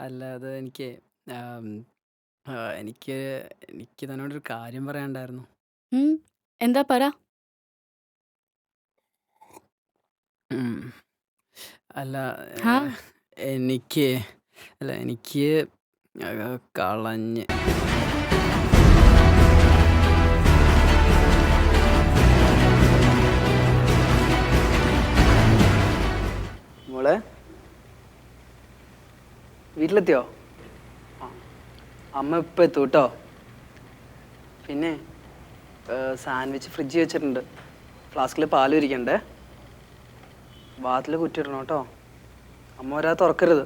അല്ല അത് എനിക്ക് ആം, എനിക്ക് എനിക്ക് തന്നോടൊരു കാര്യം പറയാനുണ്ടായിരുന്നു. ഉം. എന്താ പറ? ഉം. അല്ല ഹാ? എനിക്ക് എനിക്ക് കളഞ്ഞ് മോളെ വീട്ടിലെത്തിയോ? ആ, അമ്മ ഇപ്പം എത്തും കേട്ടോ. പിന്നെ സാൻഡ്വിച്ച് ഫ്രിഡ്ജിൽ വെച്ചിട്ടുണ്ട്. ഫ്ലാസ്കിൽ പാലും ഇരിക്കണ്ടേ. വാതിൽ കുറ്റിയിടണം കേട്ടോ. അമ്മ വരാതെ തുറക്കരുത്.